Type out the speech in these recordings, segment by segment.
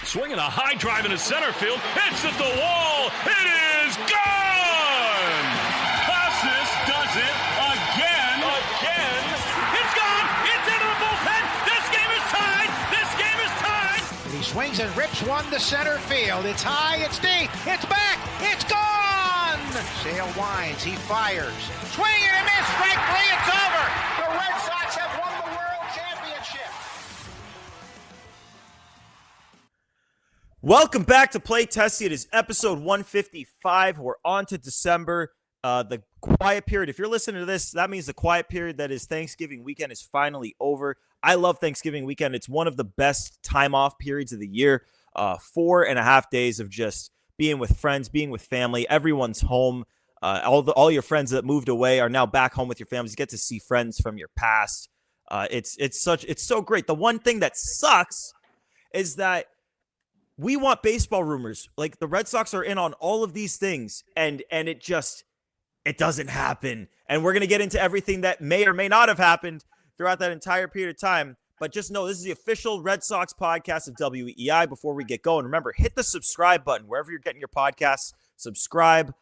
Swinging a high drive into center field. Hits at the wall. It is gone! Casas does it again. It's gone! It's into the bullpen! This game is tied! This game is tied! And he swings and rips one to center field. It's high, it's deep, it's back, it's gone! Sale winds, he fires. Swing and a miss, strike three, it's over! The Red Sox have won the World Championship! Welcome back to Play Tessie. It is episode 155. We're on to December. The quiet period. If you're listening to this, that means the quiet period that is Thanksgiving weekend is finally over. I love Thanksgiving weekend. It's one of the best time off periods of the year. 4.5 days of just being with friends, being with family. Everyone's home. All your friends that moved away are now back home with your families. You get to see friends from your past. It's so great. The one thing that sucks is that we want baseball rumors. Like, the Red Sox are in on all of these things, and it doesn't happen. And we're going to get into everything that may or may not have happened throughout that entire period of time. But just know this is the official Red Sox podcast of WEI. Before we get going, remember, hit the subscribe button wherever you're getting your podcasts. Subscribe,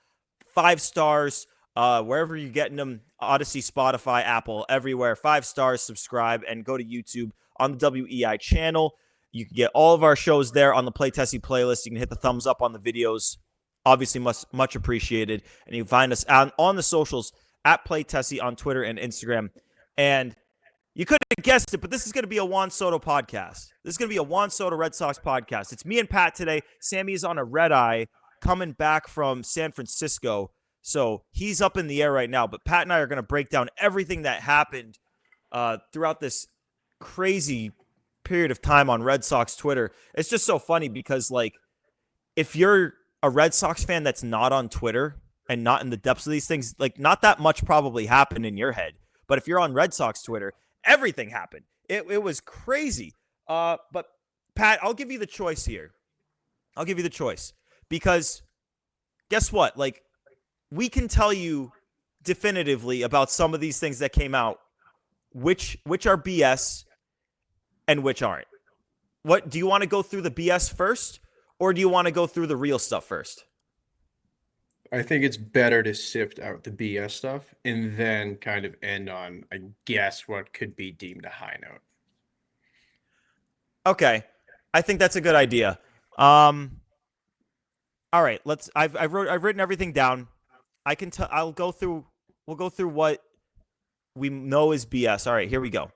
5 stars, wherever you're getting them, Odyssey, Spotify, Apple, everywhere. 5 stars, subscribe, and go to YouTube on the WEI channel. You can get all of our shows there on the Play Tessie playlist. You can hit the thumbs up on the videos. Obviously, much appreciated. And you can find us on the socials at Play Tessie on Twitter and Instagram. And you couldn't have guessed it, but this is going to be a Juan Soto podcast. This is going to be a Juan Soto Red Sox podcast. It's me and Pat today. Sammy is on a red eye coming back from San Francisco. So he's up in the air right now. But Pat and I are going to break down everything that happened throughout this crazy period of time on Red Sox Twitter. It's just so funny because, like, if you're a Red Sox fan that's not on Twitter and not in the depths of these things, like, not that much probably happened in your head. But if you're on Red Sox Twitter, everything happened. It was crazy. But Pat, I'll give you the choice here. I'll give you the choice because guess what? Like, we can tell you definitively about some of these things that came out, which are BS and which aren't. What do you want to go through the BS first, or do you want to go through the real stuff first? I think it's better to sift out the BS stuff and then kind of end on, I guess, what could be deemed a high note. Okay, I think that's a good idea. All right, I've written everything down. We'll go through what we know is BS. All right, here we go.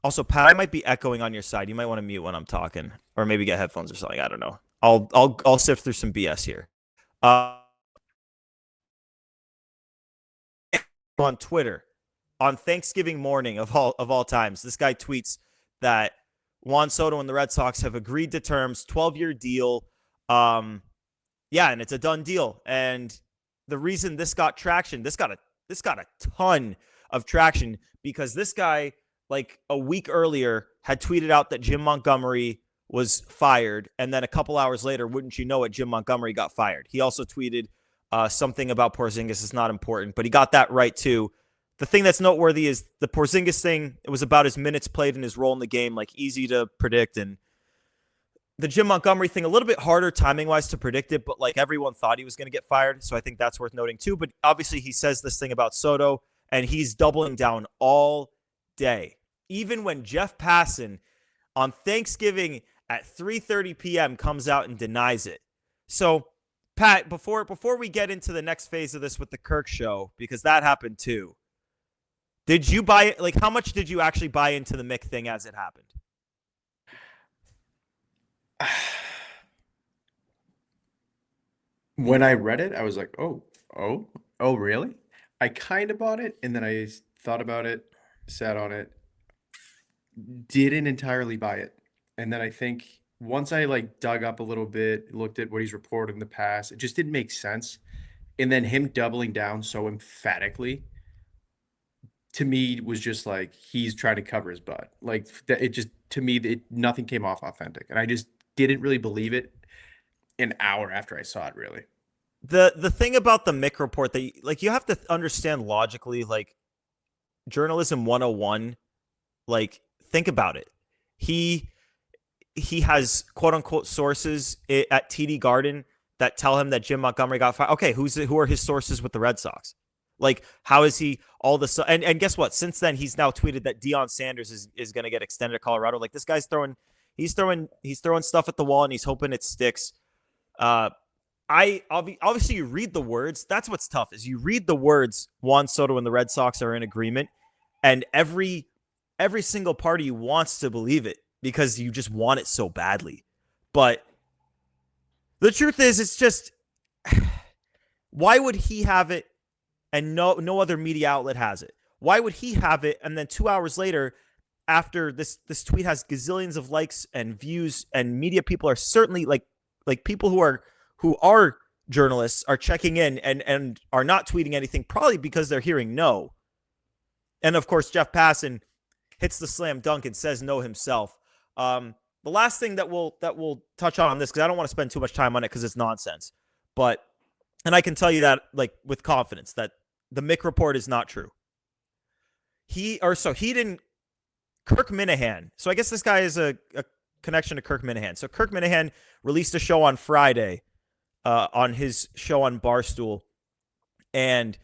Also, Pat, I might be echoing on your side. You might want to mute when I'm talking, or maybe get headphones or something. I don't know. I'll sift through some BS here. On Twitter, on Thanksgiving morning of all times, this guy tweets that Juan Soto and the Red Sox have agreed to terms, 12-year deal. Yeah, and it's a done deal. And the reason this got traction, this got a ton of traction because this guy, like a week earlier, had tweeted out that Jim Montgomery was fired, and then a couple hours later, wouldn't you know it, Jim Montgomery got fired. He also tweeted something about Porzingis is not important, but he got that right too. The thing that's noteworthy is the Porzingis thing. It was about his minutes played and his role in the game, like easy to predict. And the Jim Montgomery thing, a little bit harder timing-wise to predict it, but like everyone thought he was going to get fired, so I think that's worth noting too. But obviously he says this thing about Soto, and he's doubling down all day. Even when Jeff Passan on Thanksgiving at 3:30 p.m. comes out and denies it. So, Pat, before we get into the next phase of this with the Kirk show, because that happened too, did you buy it? Like, how much did you actually buy into the Mick thing as it happened? When I read it, I was like, oh, really? I kind of bought it, and then I thought about it, sat on it, didn't entirely buy it. And then I think once I like dug up a little bit, looked at what he's reported in the past, it just didn't make sense. And then him doubling down so emphatically, to me, was just like he's trying to cover his butt. Like that, it just, to me, nothing came off authentic, and I just didn't really believe it an hour after I saw it. Really, the thing about the Mick report that like you have to understand logically, like journalism 101. Like, think about it. he has quote unquote sources at TD Garden that tell him that Jim Montgomery got fired. Okay, who are his sources with the Red Sox? Like, how is he all this? And guess what? Since then, he's now tweeted that Deion Sanders is going to get extended to Colorado. Like, this guy's throwing stuff at the wall, and he's hoping it sticks. Obviously you read the words. That's what's tough is you read the words. Juan Soto and the Red Sox are in agreement, and every single party wants to believe it because you just want it so badly. But the truth is, it's just why would he have it and no other media outlet has it? Why would he have it and then 2 hours later, after this tweet has gazillions of likes and views, and media people are certainly like people who are journalists are checking in and are not tweeting anything, probably because they're hearing no. And of course, Jeff Passan hits the slam dunk and says no himself. The last thing that we'll touch on this, because I don't want to spend too much time on it because it's nonsense, and I can tell you that like with confidence that the Mick report is not true. Kirk Minahan. So I guess this guy is a connection to Kirk Minahan. So Kirk Minahan released a show on Friday on his show on Barstool and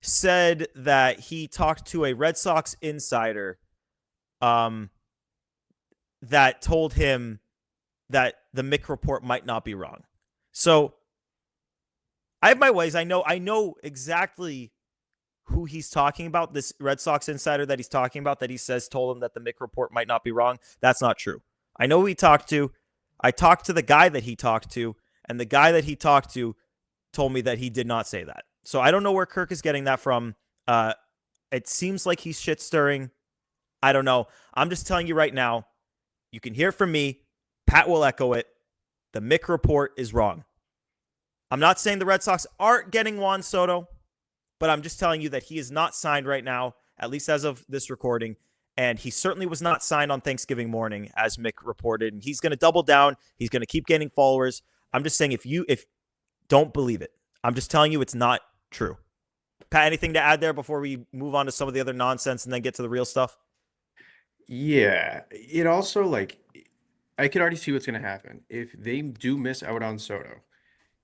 said that he talked to a Red Sox insider that told him that the Mick report might not be wrong. So I have my ways. I know exactly who he's talking about. This Red Sox insider that he's talking about that he says told him that the Mick report might not be wrong. That's not true. I know who he talked to. I talked to the guy that he talked to, and the guy that he talked to told me that he did not say that. So I don't know where Kirk is getting that from. It seems like he's shit stirring. I don't know. I'm just telling you right now, you can hear it from me. Pat will echo it. The Mick report is wrong. I'm not saying the Red Sox aren't getting Juan Soto, but I'm just telling you that he is not signed right now, at least as of this recording. And he certainly was not signed on Thanksgiving morning, as Mick reported. And he's going to double down. He's going to keep gaining followers. I'm just saying, if don't believe it, I'm just telling you it's not true. Pat, anything to add there before we move on to some of the other nonsense and then get to the real stuff? Yeah, it also like I could already see what's going to happen if they do miss out on Soto.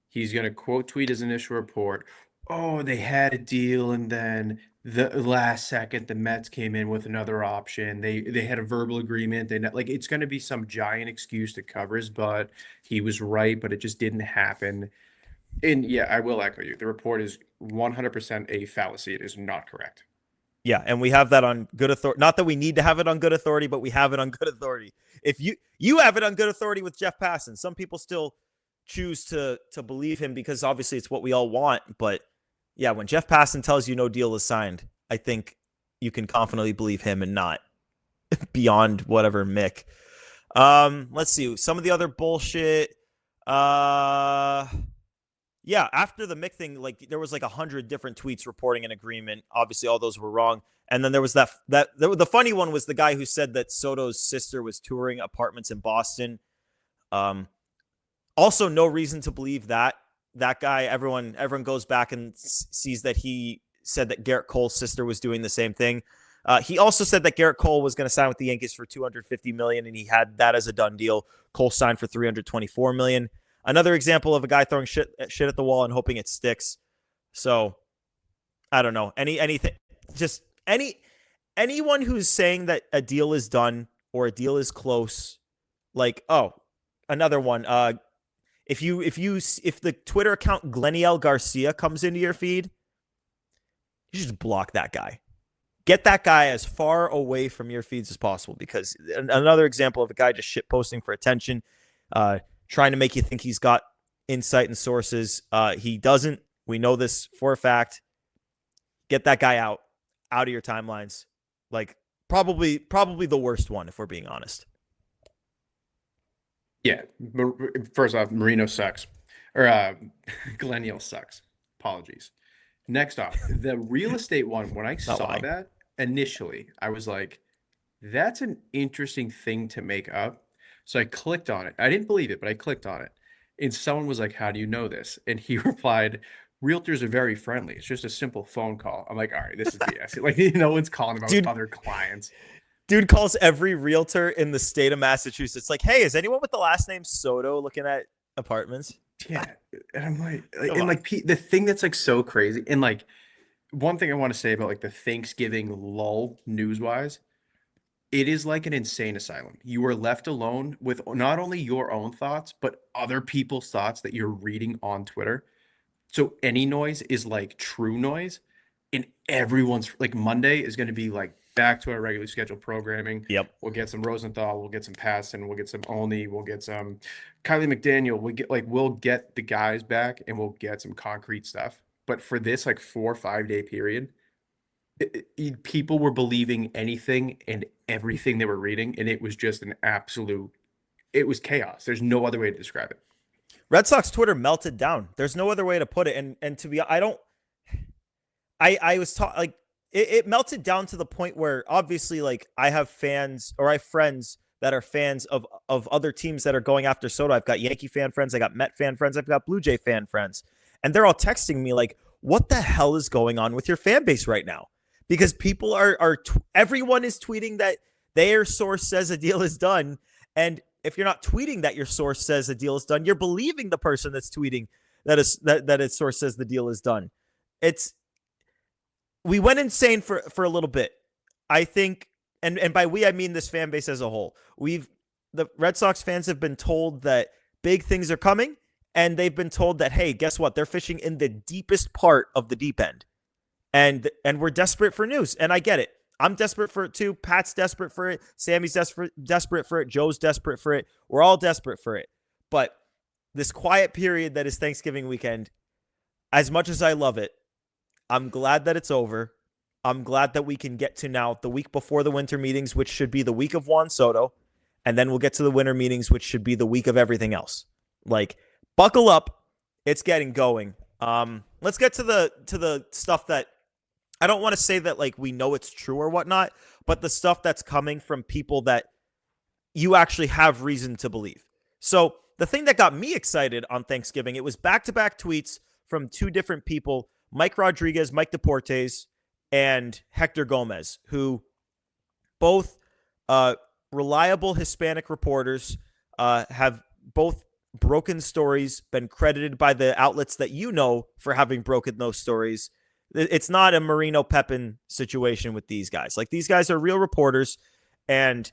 He's going to quote tweet his initial report. Oh, they had a deal, and then the last second the Mets came in with another option. They had a verbal agreement. It's going to be some giant excuse to cover his butt. He was right, but it just didn't happen. And yeah, I will echo you. The report is 100% a fallacy. It is not correct. Yeah, and we have that on good authority. Not that we need to have it on good authority, but we have it on good authority. If you have it on good authority with Jeff Passan, some people still choose to believe him because obviously it's what we all want. But yeah, when Jeff Passan tells you no deal is signed, I think you can confidently believe him and not beyond whatever Mick. Let's see some of the other bullshit. Yeah, after the Mick thing, like there was like 100 different tweets reporting an agreement. Obviously, all those were wrong. And then there was the funny one was the guy who said that Soto's sister was touring apartments in Boston. Also, no reason to believe that guy. Everyone goes back and sees that he said that Garrett Cole's sister was doing the same thing. He also said that Garrett Cole was going to sign with the Yankees for $250 million, and he had that as a done deal. Cole signed for $324 million. Another example of a guy throwing shit at the wall and hoping it sticks. So, I don't know. Anyone who's saying that a deal is done or a deal is close, like, oh, another one. If the Twitter account Gleniel Garcia comes into your feed, you just block that guy. Get that guy as far away from your feeds as possible, because another example of a guy just shit posting for attention, trying to make you think he's got insight and sources. He doesn't. We know this for a fact. Get that guy out of your timelines. Like probably the worst one, if we're being honest. Yeah. First off, Marino sucks. Or Gleniel sucks. Apologies. Next off, the real estate one, when I saw that initially, I was like, that's an interesting thing to make up. So I clicked on it. I didn't believe it, but I clicked on it. And someone was like, how do you know this? And he replied, realtors are very friendly. It's just a simple phone call. I'm like, all right, this is BS. Like, no one's calling about other clients. Dude calls every realtor in the state of Massachusetts like, hey, is anyone with the last name Soto looking at apartments? Yeah, and I'm like, Come and on. like the thing that's like so crazy, and like one thing I want to say about like the Thanksgiving lull news wise, it is like an insane asylum. You are left alone with not only your own thoughts, but other people's thoughts that you're reading on Twitter. So any noise is like true noise, and everyone's like Monday is going to be like back to our regularly scheduled programming. Yep. We'll get some Rosenthal, we'll get some Passon, we'll get some Olney, we'll get some Kylie McDaniel. We'll get the guys back and we'll get some concrete stuff. But for this like 4 or 5 day period, people were believing anything and everything they were reading, and it was just it was chaos. There's no other way to describe it. Red Sox Twitter melted down. There's no other way to put it. And to be, I was taught like it melted down to the point where obviously like I have fans or I have friends that are fans of other teams that are going after Soto. I've got Yankee fan friends. I got Met fan friends. I've got Blue Jay fan friends. And they're all texting me like, what the hell is going on with your fan base right now? Because people everyone is tweeting that their source says a deal is done. And if you're not tweeting that your source says a deal is done, you're believing the person that's tweeting that its source says the deal is done. We went insane for a little bit. I think, and by we, I mean this fan base as a whole. The Red Sox fans have been told that big things are coming, and they've been told that, hey, guess what? They're fishing in the deepest part of the deep end. And we're desperate for news. And I get it. I'm desperate for it too. Pat's desperate for it. Sammy's desperate for it. Joe's desperate for it. We're all desperate for it. But this quiet period that is Thanksgiving weekend, as much as I love it, I'm glad that it's over. I'm glad that we can get to now the week before the winter meetings, which should be the week of Juan Soto. And then we'll get to the winter meetings, which should be the week of everything else. Like, buckle up. It's getting going. Let's get to the stuff that I don't want to say that like we know it's true or whatnot, but the stuff that's coming from people that you actually have reason to believe. So the thing that got me excited on Thanksgiving, it was back-to-back tweets from two different people, Mike Rodriguez, Mike Deportes, and Hector Gomez, who both reliable Hispanic reporters have both broken stories, been credited by the outlets that you know for having broken those stories. It's not a Marino Pepin situation with these guys. Like, these guys are real reporters. And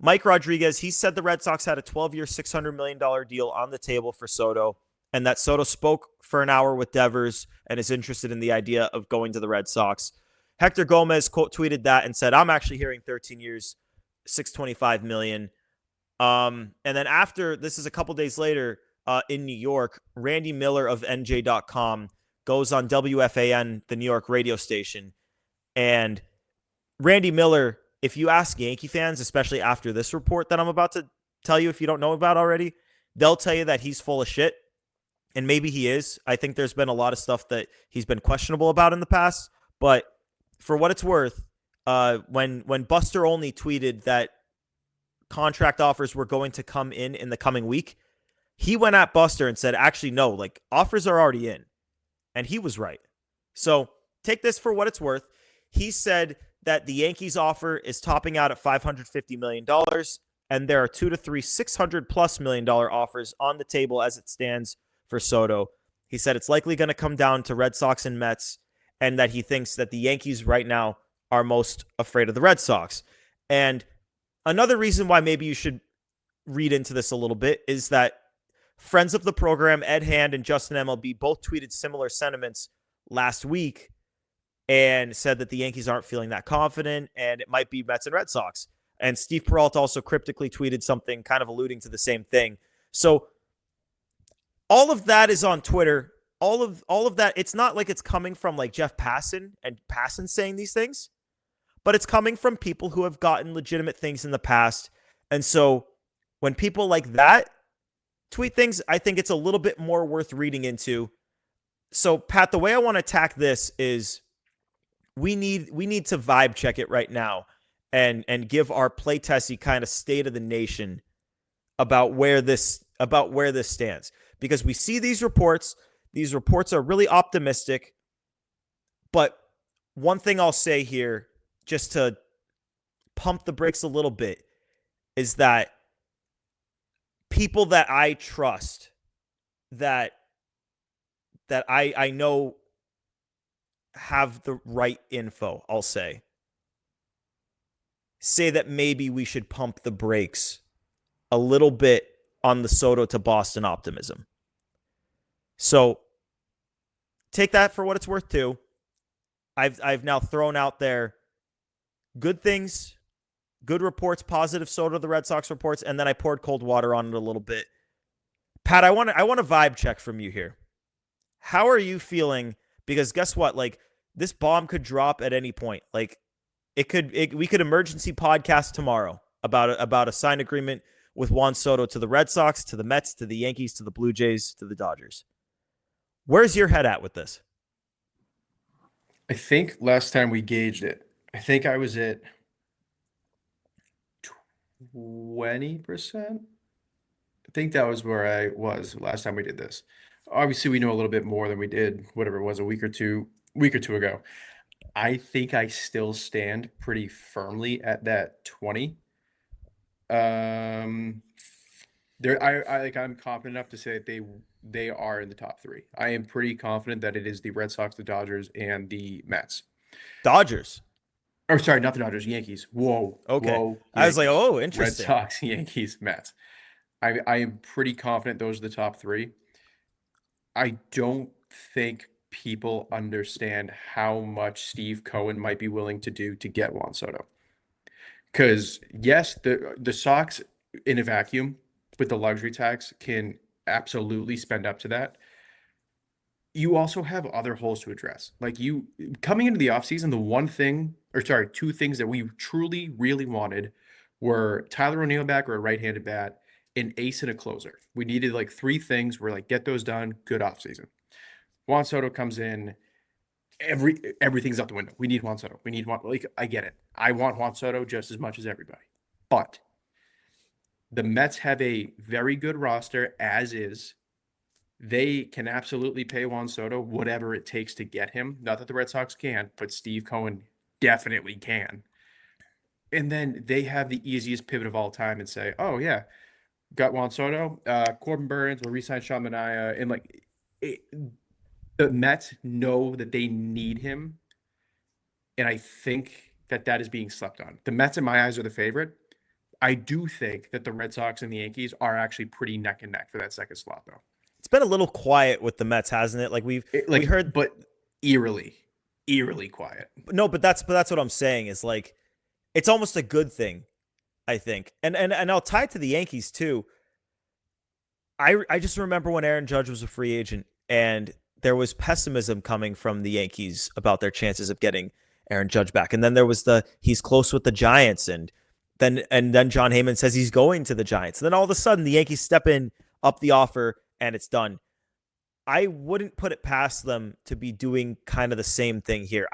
Mike Rodriguez, he said the Red Sox had a 12-year, $600 million deal on the table for Soto, and that Soto spoke for an hour with Devers and is interested in the idea of going to the Red Sox. Hector Gomez quote tweeted that and said, I'm actually hearing 13 years, $625 million. And then after, this is a couple days later in New York, Randy Miller of NJ.com goes on WFAN, the New York radio station. And Randy Miller, if you ask Yankee fans, especially after this report that I'm about to tell you if you don't know about already, they'll tell you that he's full of shit. And maybe he is. I think there's been a lot of stuff that he's been questionable about in the past. But for what it's worth, when Buster Olney tweeted that contract offers were going to come in the coming week, he went at Buster and said, actually, no, like, offers are already in. And he was right. So take this for what it's worth. He said that the Yankees offer is topping out at $550 million, and there are 2 to 3 $600+ million offers on the table as it stands for Soto. He said it's likely going to come down to Red Sox and Mets, and that he thinks that the Yankees right now are most afraid of the Red Sox. And another reason why maybe you should read into this a little bit is that friends of the program, Ed Hand and Justin MLB, both tweeted similar sentiments last week and said that the Yankees aren't feeling that confident and it might be Mets and Red Sox. And Steve Peralta also cryptically tweeted something kind of alluding to the same thing. So all of that is on Twitter. All of that, it's not like it's coming from like Jeff Passan and Passan saying these things, but it's coming from people who have gotten legitimate things in the past. And so when people like that tweet things, I think it's a little bit more worth reading into. So, Pat, the way I want to attack this is we need to vibe check it right now and give our play testy kind of state of the nation about where this stands. Because we see these reports. These reports are really optimistic. But one thing I'll say here, just to pump the brakes a little bit is that people that I trust, that I know have the right info, I'll say that maybe we should pump the brakes a little bit on the Soto to Boston optimism. So take that for what it's worth too. I've now thrown out there good things, good reports, positive Soto to the Red Sox reports, and then I poured cold water on it a little bit. Pat, I want a vibe check from you here. How are you feeling? Because guess what? Like, this bomb could drop at any point. Like, we could emergency podcast tomorrow about a signed agreement with Juan Soto to the Red Sox, to the Mets, to the Yankees, to the Blue Jays, to the Dodgers. Where's your head at with this? I think last time we gauged it, I think I was at 20%. I think that was where I was last time we did this. Obviously, we know a little bit more than we did, whatever it was, a week or two ago. I think I still stand pretty firmly at that 20. I'm confident enough to say that they are in the top three. I am pretty confident that it is the Red Sox, the Dodgers, and the Mets. Dodgers. Or sorry, not the Dodgers, Yankees. Whoa. Okay. Whoa. I was like, Yankees. oh, Red interesting. Sox, Yankees, Mets. I am pretty confident those are the top three. I don't think people understand how much Steve Cohen might be willing to do to get Juan Soto. Because yes, the Sox in a vacuum with the luxury tax can absolutely spend up to that. You also have other holes to address. Like, you coming into the offseason, two things that we truly, really wanted were Tyler O'Neill back, or a right-handed bat, an ace and a closer. We needed like three things. We're like, get those done. Good offseason. Juan Soto comes in. Everything's out the window. We need Juan Soto. We need Juan. Like, I get it. I want Juan Soto just as much as everybody. But the Mets have a very good roster as is. They can absolutely pay Juan Soto whatever it takes to get him. Not that the Red Sox can't, but Steve Cohen definitely can. And then they have the easiest pivot of all time and say, oh, yeah, got Juan Soto. Corbin Burns will re-sign Sean Manaea. And the Mets know that they need him. And I think that is being slept on. The Mets, in my eyes, are the favorite. I do think that the Red Sox and the Yankees are actually pretty neck and neck for that second slot, though. It's been a little quiet with the Mets, hasn't it? Like, we heard, but eerily quiet. No, but that's what I'm saying is, like, it's almost a good thing, I think. And I'll tie it to the Yankees too. I just remember when Aaron Judge was a free agent and there was pessimism coming from the Yankees about their chances of getting Aaron Judge back. And then there was he's close with the Giants, and then John Heyman says he's going to the Giants. And then all of a sudden the Yankees step in, up the offer, and it's done. I wouldn't put it past them to be doing kind of the same thing here.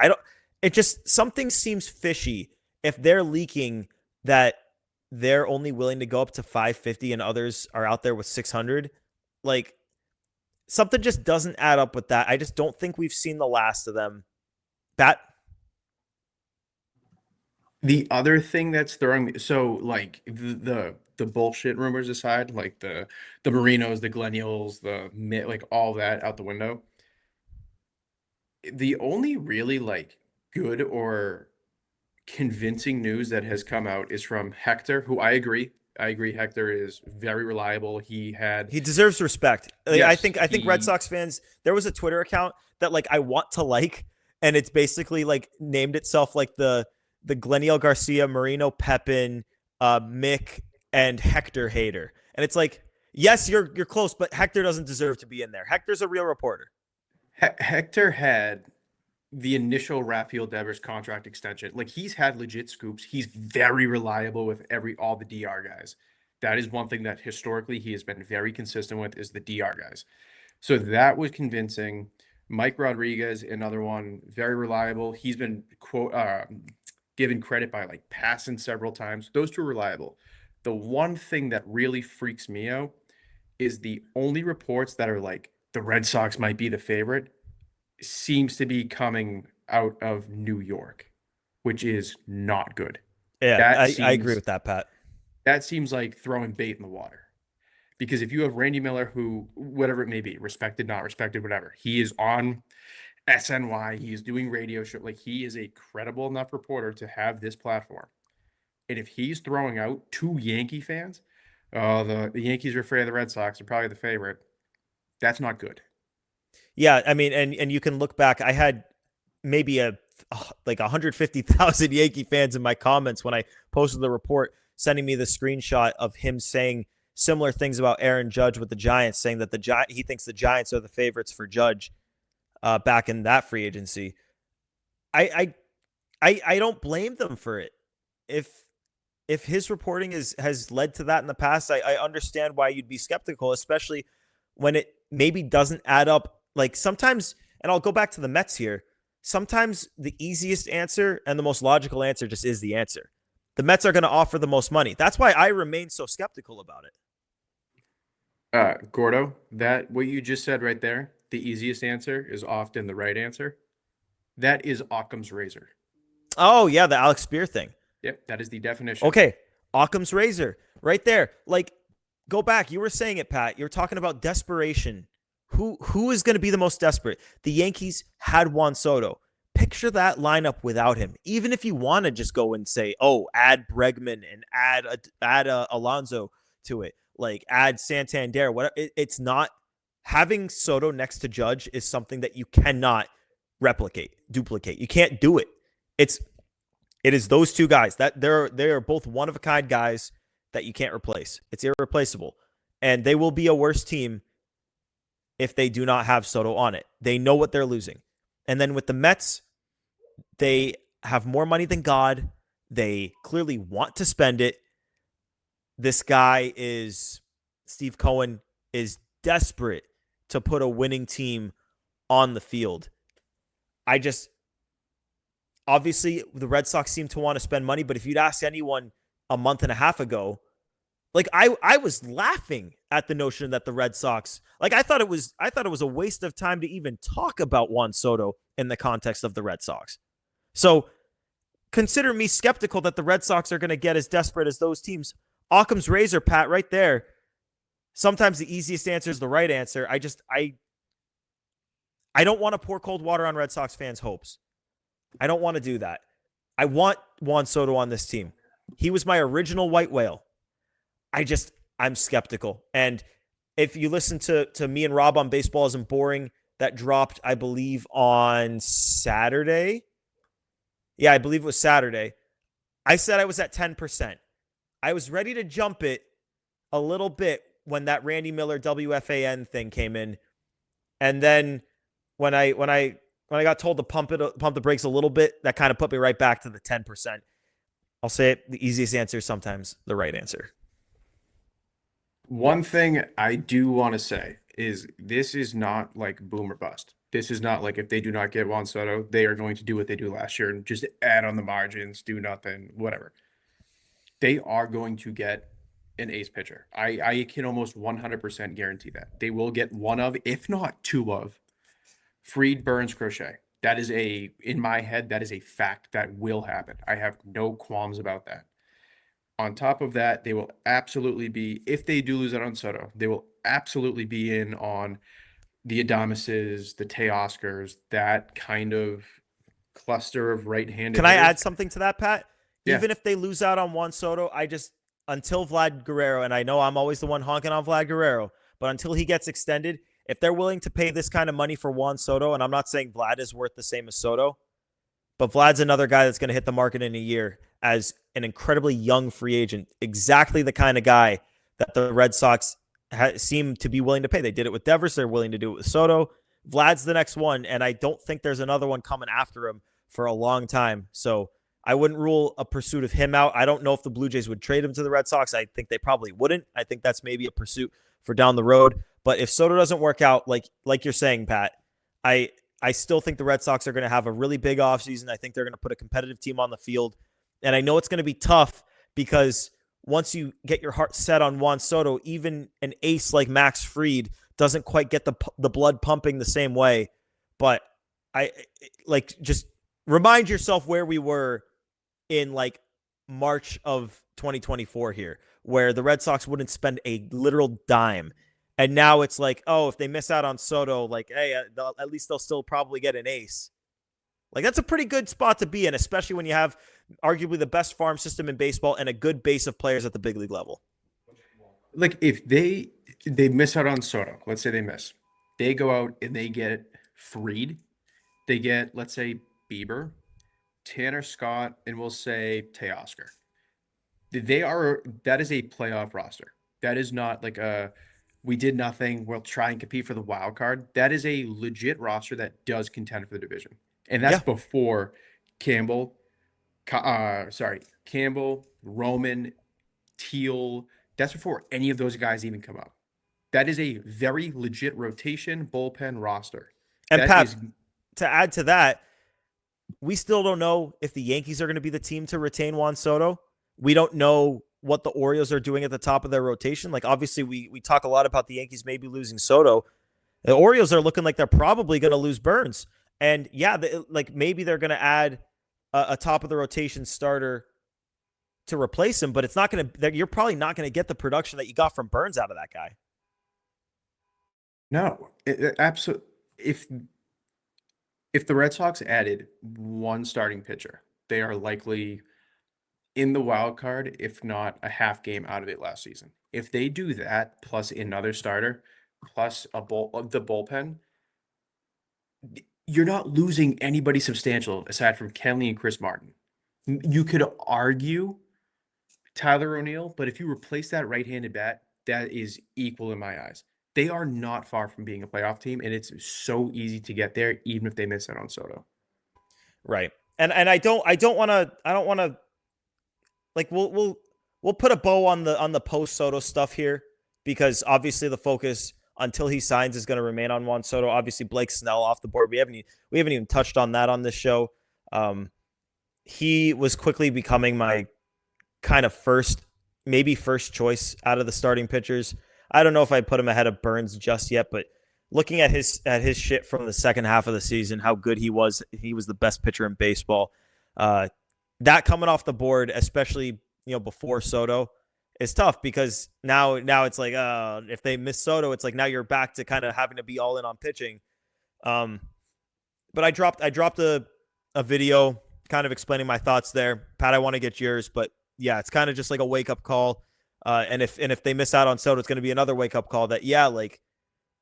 Something seems fishy if they're leaking that they're only willing to go up to 550 and others are out there with 600. Like, something just doesn't add up with that. I just don't think we've seen the last of them. Pat? The other thing that's throwing me, so like the bullshit rumors aside, like the Marinos, the Glennials, like all that out the window. The only really like good or convincing news that has come out is from Hector, who I agree Hector is very reliable. He deserves respect. Like, yes, I think Red Sox fans, there was a Twitter account that like I want to like, and it's basically like named itself like the Glenniel Garcia, Marino Pepin, Mick, and Hector hater. And it's like, yes, you're close, but Hector doesn't deserve to be in there. Hector's a real reporter. Hector had the initial Rafael Devers contract extension. Like, he's had legit scoops. He's very reliable with all the DR guys. That is one thing that historically he has been very consistent with, is the DR guys. So that was convincing. Mike Rodriguez, another one, very reliable. He's been given credit by like passing several times. Those two are reliable. The one thing that really freaks me out is the only reports that are like the Red Sox might be the favorite seems to be coming out of New York, which is not good. Yeah, I agree with that, Pat. That seems like throwing bait in the water. Because if you have Randy Miller, who, whatever it may be, respected, not respected, whatever, he is on SNY, he is doing radio show, like he is a credible enough reporter to have this platform. And if he's throwing out two Yankee fans, the Yankees are afraid of the Red Sox, are probably the favorite. That's not good. Yeah, I mean, and you can look back. I had maybe like 150,000 Yankee fans in my comments when I posted the report, sending me the screenshot of him saying similar things about Aaron Judge with the Giants, saying that he thinks the Giants are the favorites for Judge back in that free agency. I don't blame them for it. If his reporting has led to that in the past, I understand why you'd be skeptical, especially when it maybe doesn't add up. Like sometimes, and I'll go back to the Mets here, sometimes the easiest answer and the most logical answer just is the answer. The Mets are going to offer the most money. That's why I remain so skeptical about it. Gordo, that what you just said right there, the easiest answer is often the right answer. That is Occam's razor. Oh, yeah, the Alex Spear thing. Yep, that is the definition. Okay, Occam's razor right there. Like, go back. You were saying it, Pat. You were talking about desperation. Who is going to be the most desperate? The Yankees had Juan Soto. Picture that lineup without him. Even if you want to just go and say, oh, add Bregman and add Alonso to it, like add Santander. It's not having Soto next to Judge is something that you cannot duplicate. You can't do it. It is those two guys that they are both one of a kind guys that you can't replace. It's irreplaceable, and they will be a worse team if they do not have Soto on it. They know what they're losing. And then with the Mets, they have more money than God. They clearly want to spend it. This guy Steve Cohen is desperate to put a winning team on the field. Obviously, the Red Sox seem to want to spend money, but if you'd asked anyone a month and a half ago, like I was laughing at the notion that the Red Sox, like I thought it was a waste of time to even talk about Juan Soto in the context of the Red Sox. So consider me skeptical that the Red Sox are going to get as desperate as those teams. Occam's razor, Pat, right there. Sometimes the easiest answer is the right answer. I don't want to pour cold water on Red Sox fans' hopes. I don't want to do that. I want Juan Soto on this team. He was my original white whale. I'm skeptical. And if you listen to me and Rob on Baseball Isn't Boring, that dropped, I believe, on Saturday. Yeah, I believe it was Saturday. I said I was at 10%. I was ready to jump it a little bit when that Randy Miller weei-fm thing came in. And then when I got told to pump the brakes a little bit, that kind of put me right back to the 10%. I'll say it, the easiest answer is sometimes the right answer. One thing I do want to say is this is not like boom or bust. This is not like if they do not get Juan Soto, they are going to do what they do last year and just add on the margins, do nothing, whatever. They are going to get an ace pitcher. I can almost 100% guarantee that. They will get one of, if not two of, Fried, Burns, Crochet. That is in my head, that is a fact that will happen. I have no qualms about that. On top of that, they will absolutely be, if they do lose out on Soto, they will absolutely be in on the Adamises, the Teoscars, that kind of cluster of right-handed Can I hitters. add something to that, Pat? Yeah. Even if they lose out on Juan Soto, until Vlad Guerrero, and I know I'm always the one honking on Vlad Guerrero, but until he gets extended, if they're willing to pay this kind of money for Juan Soto, and I'm not saying Vlad is worth the same as Soto, but Vlad's another guy that's going to hit the market in a year as an incredibly young free agent, exactly the kind of guy that the Red Sox seem to be willing to pay. They did it with Devers. They're willing to do it with Soto. Vlad's the next one, and I don't think there's another one coming after him for a long time. So I wouldn't rule a pursuit of him out. I don't know if the Blue Jays would trade him to the Red Sox. I think they probably wouldn't. I think that's maybe a pursuit for down the road. But if Soto doesn't work out, like you're saying, Pat, I still think the Red Sox are going to have a really big offseason. I think they're going to put a competitive team on the field. And I know it's going to be tough because once you get your heart set on Juan Soto, even an ace like Max Fried doesn't quite get the blood pumping the same way. But just remind yourself where we were in like March of 2024 here, where the Red Sox wouldn't spend a literal dime. And now it's like, oh, if they miss out on Soto, like, hey, at least they'll still probably get an ace. Like, that's a pretty good spot to be in, especially when you have arguably the best farm system in baseball and a good base of players at the big league level. Like if they miss out on Soto, let's say they miss, they go out and they get Fried, they get, let's say, Bieber, Tanner Scott, and we'll say Teoscar. That is a playoff roster. That is not like we did nothing, we'll try and compete for the wild card. That is a legit roster that does contend for the division. And that's before Campbell, Campbell, Roman, Teal. That's before any of those guys even come up. That is a very legit rotation bullpen roster. And That Pat, is to add to that, we still don't know if the Yankees are going to be the team to retain Juan Soto. We don't know what the Orioles are doing at the top of their rotation. Like, obviously, we talk a lot about the Yankees maybe losing Soto. The Orioles are looking like they're probably going to lose Burns. And yeah, maybe they're going to add a top of the rotation starter to replace him, but it's not going to. You're probably not going to get the production that you got from Burns out of that guy. no, absolutely. If the Red Sox added one starting pitcher, they are likely in the wild card, if not a half game out of it last season. If they do that, plus another starter, plus the bullpen, you're not losing anybody substantial aside from Kenley and Chris Martin. You could argue Tyler O'Neill, but if you replace that right-handed bat, that is equal in my eyes. They are not far from being a playoff team, and it's so easy to get there, even if they miss out on Soto. Right. And I don't want to like we'll put a bow on the post Soto stuff here, because obviously the focus until he signs is going to remain on Juan Soto. Obviously Blake Snell off the board. We haven't even touched on that on this show. He was quickly becoming my kind of first choice out of the starting pitchers. I don't know if I put him ahead of Burns just yet, but looking at his shit from the second half of the season, how good he was the best pitcher in baseball. That coming off the board, especially before Soto, is tough, because now it's like if they miss Soto, it's like now you're back to kind of having to be all in on pitching. But I dropped a video kind of explaining my thoughts there. Pat, I want to get yours, but yeah, it's kind of just like a wake up call. And if they miss out on Soto, it's going to be another wake up call that, like,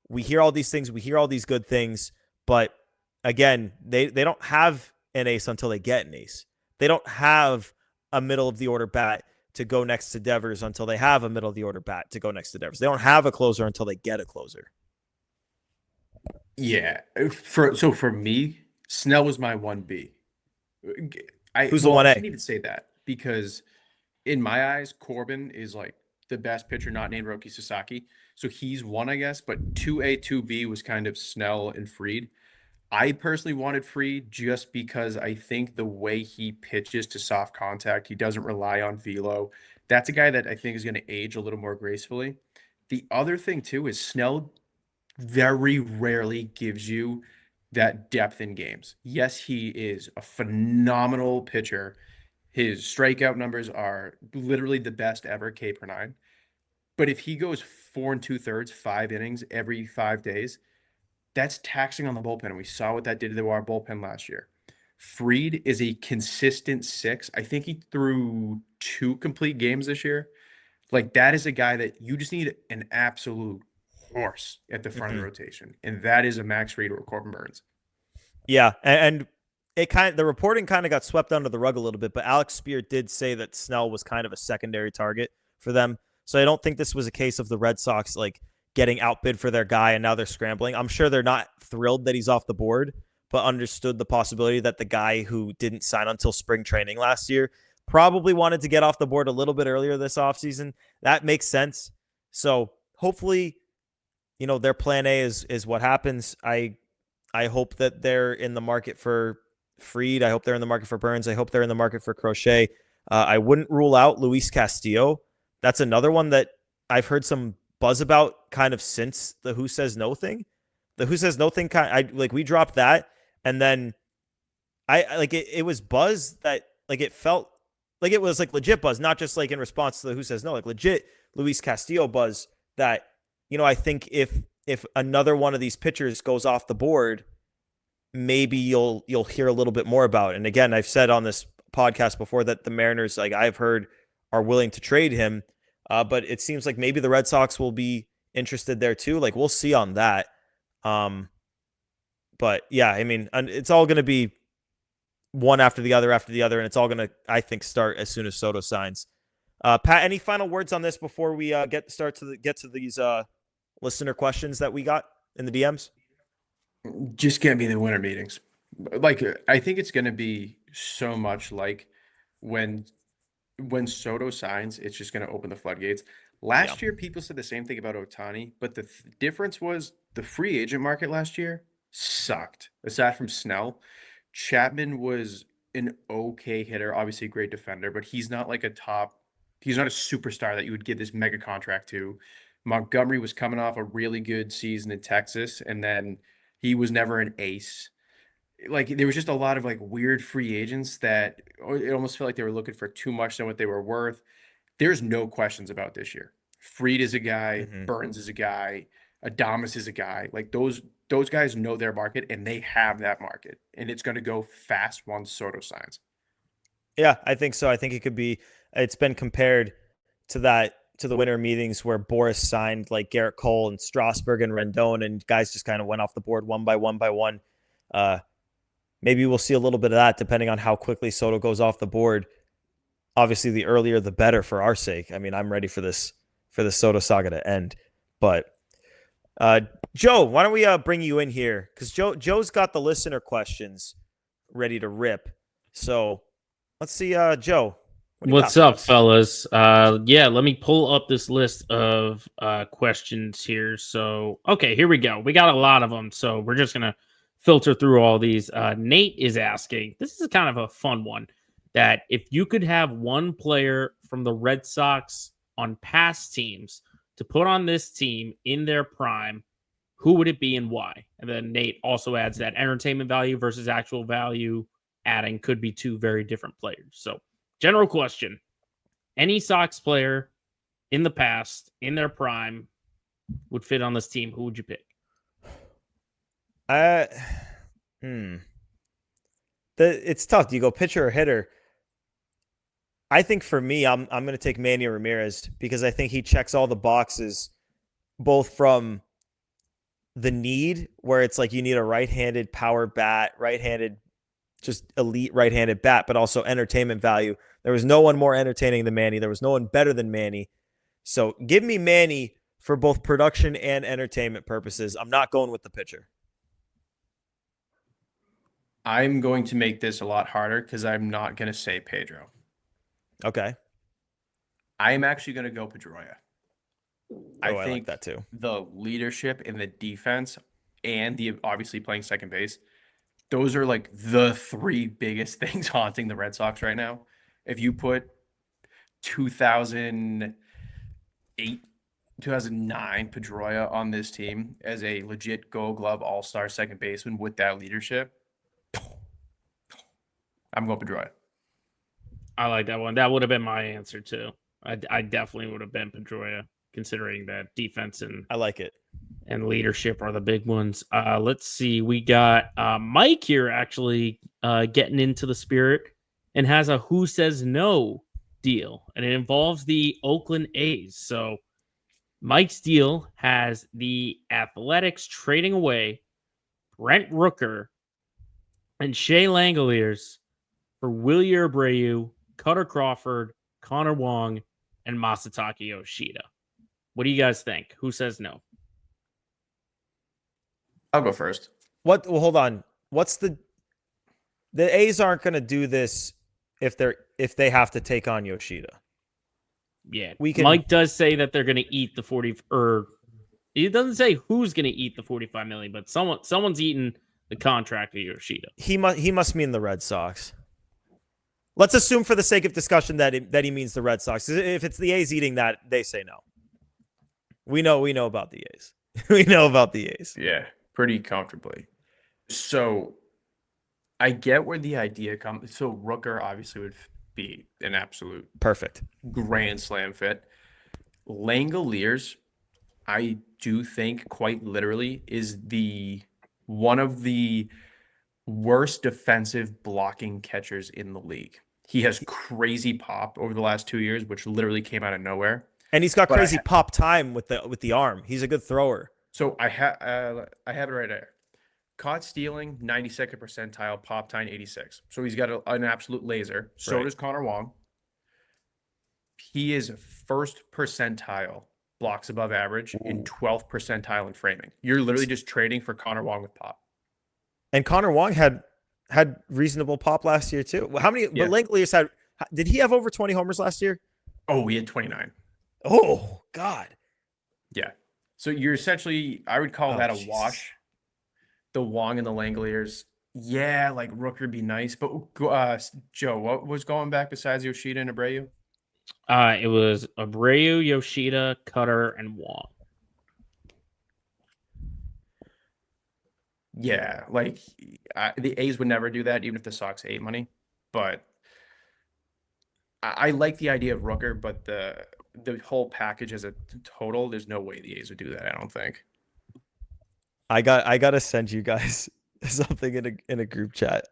we hear all these things, we hear all these good things, but again, they don't have an ace until they get an ace. They don't have a middle of the order bat to go next to Devers until they have a middle of the order bat to go next to Devers. They don't have a closer until they get a closer. Yeah. For me, Snell was my 1B. Who's the 1A? I can't even say that, because in my eyes, Corbin is like the best pitcher not named Roki Sasaki. So he's 1, I guess, but 2A, 2B was kind of Snell and Fried. I personally wanted Fried just because I think the way he pitches to soft contact, he doesn't rely on velo. That's a guy that I think is going to age a little more gracefully. The other thing too is Snell very rarely gives you that depth in games. Yes, he is a phenomenal pitcher. His strikeout numbers are literally the best ever, K per 9. But if he goes 4 2/3, 5 innings every 5 days, that's taxing on the bullpen. And we saw what that did to our bullpen last year. Fried is a consistent 6. I think he threw 2 complete games this year. Like, that is a guy that you just need an absolute horse at the front of the rotation. And that is a Max Fried or Corbin Burns. Yeah. And the reporting kind of got swept under the rug a little bit, but Alex Spear did say that Snell was kind of a secondary target for them. So I don't think this was a case of the Red Sox like getting outbid for their guy and now they're scrambling. I'm sure they're not thrilled that he's off the board, but understood the possibility that the guy who didn't sign until spring training last year probably wanted to get off the board a little bit earlier this offseason. That makes sense. So hopefully, their plan A is what happens. I hope that they're in the market for Fried. I hope they're in the market for Burns. I hope they're in the market for Crochet. I wouldn't rule out Luis Castillo. That's another one that I've heard some buzz about kind of since the Who Says No thing. The Who Says No thing we dropped that, and then it was buzz that it felt like it was like legit buzz, not just like in response to the who says no, like legit Luis Castillo buzz that, I think if another one of these pitchers goes off the board, maybe you'll hear a little bit more about it. And again, I've said on this podcast before that the Mariners, like I've heard, are willing to trade him. But it seems like maybe the Red Sox will be interested there too. Like we'll see on that. But yeah, I mean, it's all going to be one after the other, and it's all going to, I think, start as soon as Soto signs. Pat, any final words on this before we get to these listener questions that we got in the DMs? Just get me the winter meetings. Like, I think it's going to be so much like when Soto signs, it's just going to open the floodgates. Last year, people said the same thing about Ohtani, but the difference was the free agent market last year sucked. Aside from Snell, Chapman was an okay hitter, obviously a great defender, but he's not like he's not a superstar that you would give this mega contract to. Montgomery was coming off a really good season in Texas, and then he was never an ace. Like, there was just a lot of like weird free agents that it almost felt like they were looking for too much than what they were worth. There's no questions about this year. Fried is a guy, Burns is a guy, Adames is a guy. Like those guys know their market and they have that market, and it's going to go fast once Soto signs. Yeah, I think so. I think it could be. It's been compared to the winter meetings where Boris signed like Garrett Cole and Strasburg and Rendon, and guys just kind of went off the board one by one. Maybe we'll see a little bit of that depending on how quickly Soto goes off the board. Obviously, the earlier the better for our sake. I mean, I'm ready for the Soto saga to end. But Joe, why don't we bring you in here? Because Joe's got the listener questions ready to rip. So let's see, Joe. What's up, fellas? Yeah, let me pull up this list of questions here. So, okay, here we go. We got a lot of them, so we're just going to filter through all these. Nate is asking, this is kind of a fun one, that if you could have one player from the Red Sox on past teams to put on this team in their prime, who would it be and why? And then Nate also adds that entertainment value versus actual value adding could be two very different players. So, general question, any Sox player in the past, in their prime, would fit on this team. Who would you pick? It's tough. Do you go pitcher or hitter? I think for me, I'm going to take Manny Ramirez because I think he checks all the boxes, both from the need, where it's like you need a right-handed power bat, right-handed, just elite right-handed bat, but also entertainment value. There was no one more entertaining than Manny. There was no one better than Manny. So give me Manny for both production and entertainment purposes. I'm not going with the pitcher. I'm going to make this a lot harder because I'm not going to say Pedro. Okay. I am actually going to go Pedroia. I like that too. The leadership in the defense and the obviously playing second base, those are like the three biggest things haunting the Red Sox right now. If you put 2008, 2009 Pedroia on this team as a legit Gold Glove all-star second baseman with that leadership, I'm going Pedroia. I like that one. That would have been my answer too. I definitely would have been Pedroia, considering that defense and I like it. And leadership are the big ones. Let's see. We got Mike here actually getting into the spirit and has a who says no deal. And it involves the Oakland A's. So Mike's deal has the Athletics trading away Brent Rooker and Shea Langoliers for Willie Abreu, Cutter Crawford, Connor Wong, and Masataka Yoshida. What do you guys think? Who says no? I'll go first. Well, hold on. What's the A's aren't going to do this if they have to take on Yoshida. Yeah, Mike does say that they're going to eat the 40, or he doesn't say who's going to eat the 45 million, but someone's eating the contract of Yoshida. He must mean the Red Sox. Let's assume for the sake of discussion that he means the Red Sox. If it's the A's eating that, they say no. We know about the A's. We know about the A's. Yeah, pretty comfortably. So I get where the idea comes. So Rooker obviously would be an absolute Perfect. grand slam fit. Langoliers, I do think quite literally is the one of the worst defensive blocking catchers in the league. He has crazy pop over the last 2 years, which literally came out of nowhere. And he's got But crazy pop time with the arm. He's a good thrower. so I have it right there. Caught stealing, 92nd percentile, pop time 86. So he's got an absolute laser. So Right. does Connor Wong. He is first percentile blocks above average in 12th percentile in framing. You're literally just trading for Connor Wong with pop. And Connor Wong had reasonable pop last year too. How many? Yeah. But Langoliers had. Did he have over 20 homers last year? Oh, he had 29. Oh God. Yeah. So you're essentially, I would call that a Jesus. wash. The Wong and the Langoliers. Yeah, like Rooker would be nice. But Joe, what was going back besides Yoshida and Abreu? It was Abreu, Yoshida, Cutter, and Wong. Yeah, like the A's would never do that, even if the Sox ate money. But I like the idea of Rooker, but the whole package as a total, there's no way the A's would do that. I don't think. I gotta send you guys something in a group chat.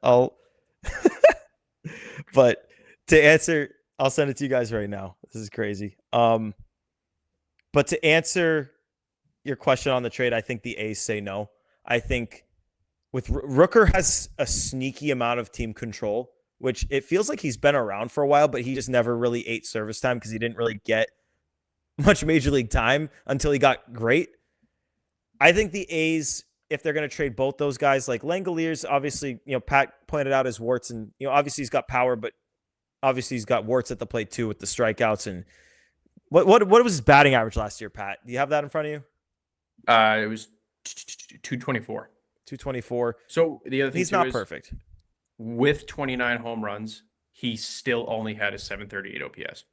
But to answer, I'll send it to you guys right now. This is crazy. But to answer your question on the trade, I think the A's say no. I think with Rooker has a sneaky amount of team control, which it feels like he's been around for a while, but he just never really ate service time because he didn't really get much major league time until he got great. I think the A's, if they're going to trade both those guys, like Langoliers, obviously, Pat pointed out his warts, and obviously he's got power, but obviously he's got warts at the plate too with the strikeouts. And what was his batting average last year, Pat? Do you have that in front of you? It was 224. 224. So the other thing He's too not is, perfect. with 29 home runs, he still only had a 738 OPS.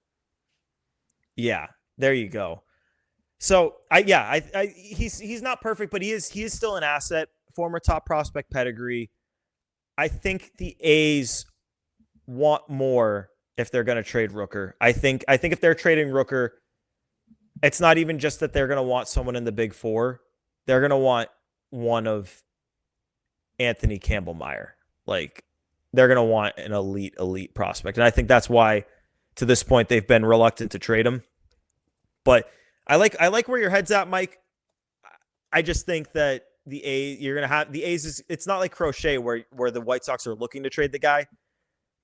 Yeah, there you go. So he's not perfect, but he is still an asset, former top prospect pedigree. I think the A's want more if they're going to trade Rooker. I think if they're trading Rooker, it's not even just that they're going to want someone in the big four. They're going to want one of Anthony Campbell-Meyer. Like, they're going to want an elite prospect. And I think that's why, to this point, they've been reluctant to trade him. But I like where your head's at, Mike. I just think that you're going to have the A's. It's not like Crochet where the White Sox are looking to trade the guy.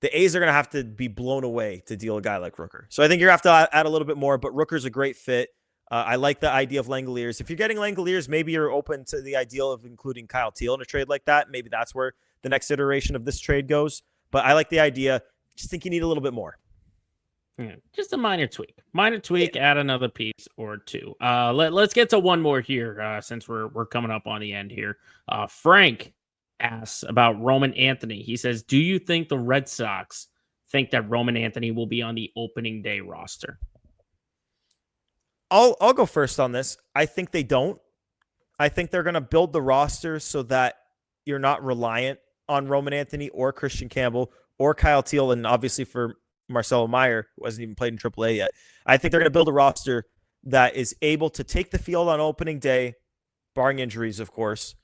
The A's are going to have to be blown away to deal a guy like Rooker. So I think you're going to have to add a little bit more, but Rooker's a great fit. I like the idea of Langoliers. If you're getting Langoliers, maybe you're open to the ideal of including Kyle Teal in a trade like that. Maybe that's where the next iteration of this trade goes. But I like the idea. Just think you need a little bit more. Yeah, just a minor tweak. Add another piece or two. Let's get to one more here since we're coming up on the end here. Frank asks about Roman Anthony. He says, do you think the Red Sox think that Roman Anthony will be on the opening day roster? I'll go first on this. I think they don't. I think they're going to build the roster so that you're not reliant on Roman Anthony or Christian Campbell or Kyle Teal, and obviously for Marcelo Meyer, who hasn't even played in AAA yet. I think they're going to build a roster that is able to take the field on opening day, barring injuries, of course,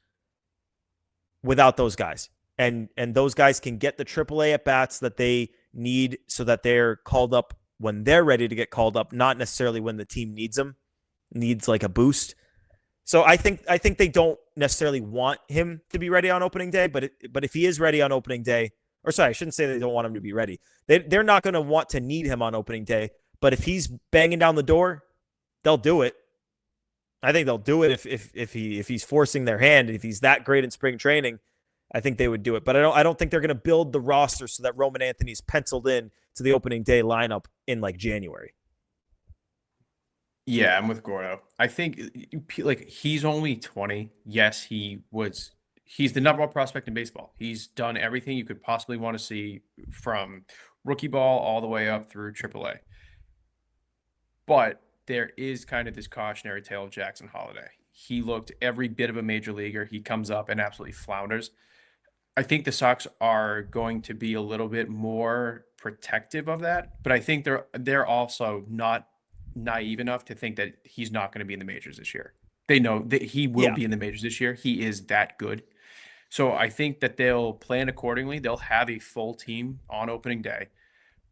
without those guys. And those guys can get the AAA at-bats that they need so that they're called up when they're ready to get called up, not necessarily when the team needs them, needs like a boost. So I think they don't necessarily want him to be ready on opening day, but if he is ready on opening day, or sorry, I shouldn't say they don't want him to be ready. They're not going to want to need him on opening day, but if he's banging down the door, they'll do it. I think they'll do it if he's forcing their hand, if he's that great in spring training. I think they would do it, but I don't think they're going to build the roster so that Roman Anthony's penciled in to the opening day lineup in like January. Yeah, I'm with Gordo. I think like he's only 20. Yes, he's the number one prospect in baseball. He's done everything you could possibly want to see from rookie ball all the way up through AAA. But there is kind of this cautionary tale of Jackson Holiday. He looked every bit of a major leaguer. He comes up and absolutely flounders. I think the Sox are going to be a little bit more protective of that, but I think they're also not naive enough to think that he's not going to be in the majors this year. They know that he will Yeah. be in the majors this year. He is that good. So I think that they'll plan accordingly. They'll have a full team on opening day.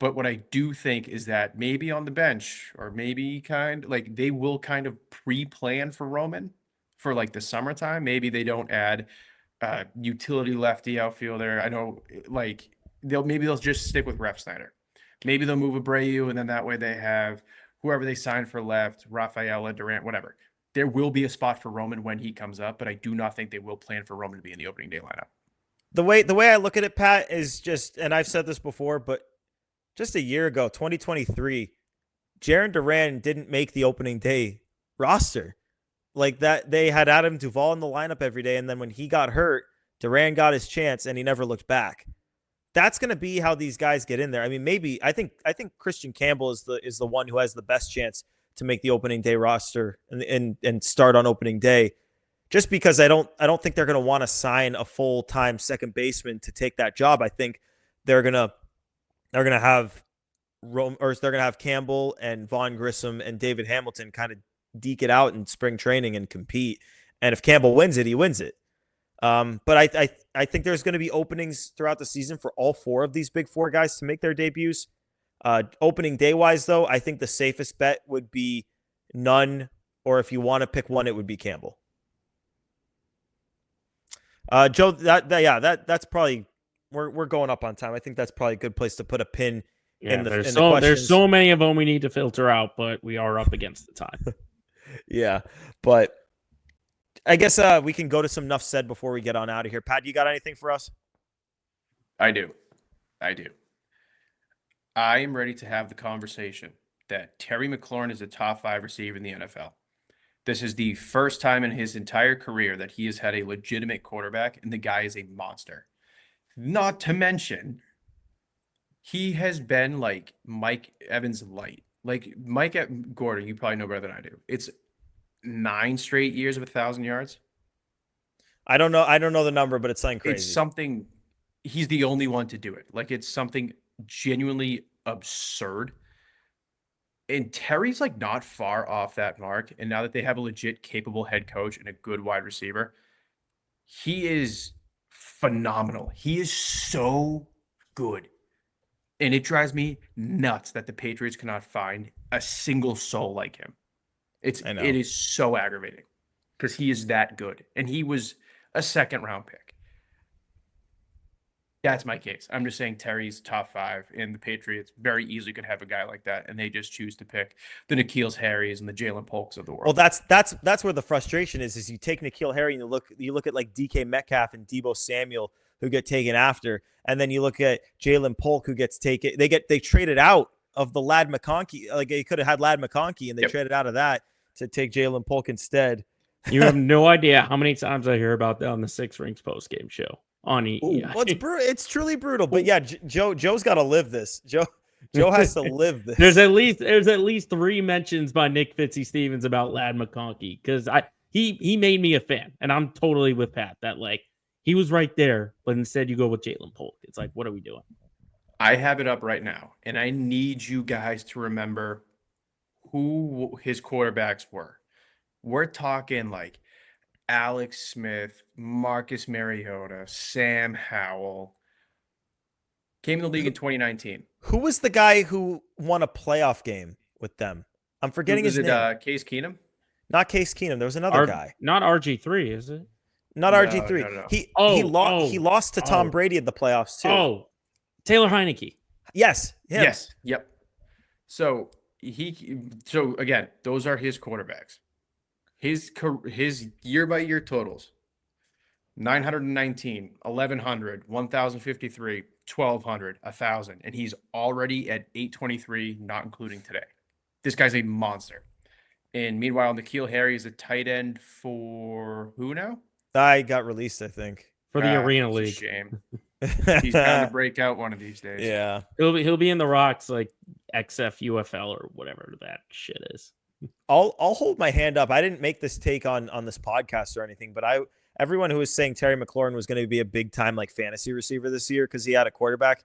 But what I do think is that maybe on the bench or maybe they will kind of pre-plan for Roman for like the summertime. Maybe they don't add utility lefty outfielder. I know like they'll just stick with Ref Snyder. Maybe they'll move Abreu and then that way they have whoever they sign for left, Rafaela, Durant, whatever. There will be a spot for Roman when he comes up, but I do not think they will plan for Roman to be in the opening day lineup. The way I look at it, Pat, is just, and I've said this before, but just a year ago, 2023, Jarren Duran didn't make the opening day roster. Like that, they had Adam Duvall in the lineup every day, and then when he got hurt, Duran got his chance, and he never looked back. That's going to be how these guys get in there. I mean, maybe I think Christian Campbell is the one who has the best chance to make the opening day roster and start on opening day, just because I don't think they're going to want to sign a full-time second baseman to take that job. I think they're going to have Campbell and Vaughn Grissom and David Hamilton kind of deke it out in spring training and compete. And if Campbell wins it, he wins it. But I think there's going to be openings throughout the season for all four of these big four guys to make their debuts. Opening day wise, though, I think the safest bet would be none, or if you want to pick one, it would be Campbell. Joe, that's probably we're going up on time. I think that's probably a good place to put a pin in the questions. There's so many of them we need to filter out, but we are up against the time. Yeah, but I guess we can go to some enough said before we get on out of here. Pat, you got anything for us? I do. I am ready to have the conversation that Terry McLaurin is a top 5 receiver in the NFL. This is the first time in his entire career that he has had a legitimate quarterback, and the guy is a monster. Not to mention, he has been like Mike Evans light. Like Gordon, you probably know better than I do. It's 9 straight years of 1,000 yards. I don't know the number, but it's something crazy. It's something. He's the only one to do it. Like it's something genuinely absurd. And Terry's like not far off that mark. And now that they have a legit capable head coach and a good wide receiver, he is phenomenal. He is so good. And it drives me nuts that the Patriots cannot find a single soul like him. It is so aggravating because he is that good. And he was a 2nd-round pick. That's my case. I'm just saying Terry's top 5, and the Patriots very easily could have a guy like that, and they just choose to pick the N'Keal Harrys and the Jalen Polks of the world. Well, that's where the frustration is you take N'Keal Harry and you look at like DK Metcalf and Deebo Samuel who get taken after, and then you look at Jalen Polk who gets taken. They traded out of the Ladd McConkey. Like they could have had Ladd McConkey, and they traded out of that to take Jalen Polk instead. You have no idea how many times I hear about that on the Six Rings post-game show on EEI. Well, it's truly brutal. But yeah, Joe's got to live this. Joe has to live this. There's at least 3 mentions by Nick Fitzy Stevens about Ladd McConkey because he made me a fan, and I'm totally with Pat that like he was right there, but instead you go with Jalen Polk. It's like, what are we doing? I have it up right now, and I need you guys to remember who his quarterbacks were. We're talking like Alex Smith, Marcus Mariota, Sam Howell. Came in the league in 2019. Who was the guy who won a playoff game with them? I'm forgetting his name. Case Keenum? Not Case Keenum. There was another guy. Not RG3, is it? Not RG3. No. He lost to Tom Brady in the playoffs too. Oh, Taylor Heineke. Yes. Him. Yes. Yep. So again, those are his quarterbacks. His year-by-year totals: 919, 1100, 1053, 1200, 1000, and he's already at 823, not including today. This guy's a monster. And meanwhile, N'Keal Harry is a tight end for who now? I got released, I think, for the Arena League. Shame. He's trying to break out one of these days. Yeah, he'll be in the Rocks like XF UFL or whatever that shit is. I'll hold my hand up. I didn't make this take on this podcast or anything, but everyone who was saying Terry McLaurin was going to be a big time like fantasy receiver this year because he had a quarterback,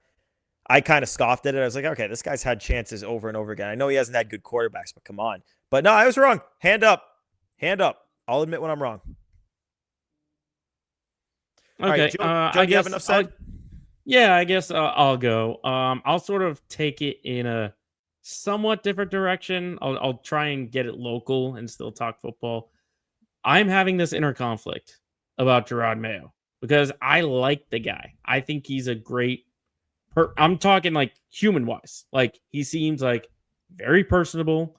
I kind of scoffed at it. I was like, okay, this guy's had chances over and over again. I know he hasn't had good quarterbacks, but come on. But no, I was wrong. Hand up. Hand up. I'll admit when I'm wrong. Okay. All right, Joe, do you have enough said? Yeah, I guess I'll go. I'll sort of take it in a somewhat different direction. I'll try and get it local and still talk football. I'm having this inner conflict about Gerard Mayo because I like the guy. I think he's a great I'm talking like human wise. Like he seems like very personable.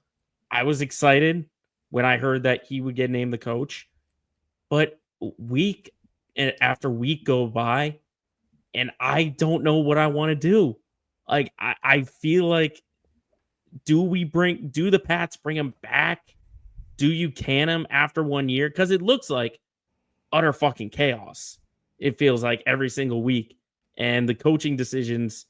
I was excited when I heard that he would get named the coach, but week after week go by, and I don't know what I want to do. Like I feel like, do the Pats bring him back? Do you can him after 1 year? Because it looks like utter fucking chaos. It feels like every single week. And the coaching decisions,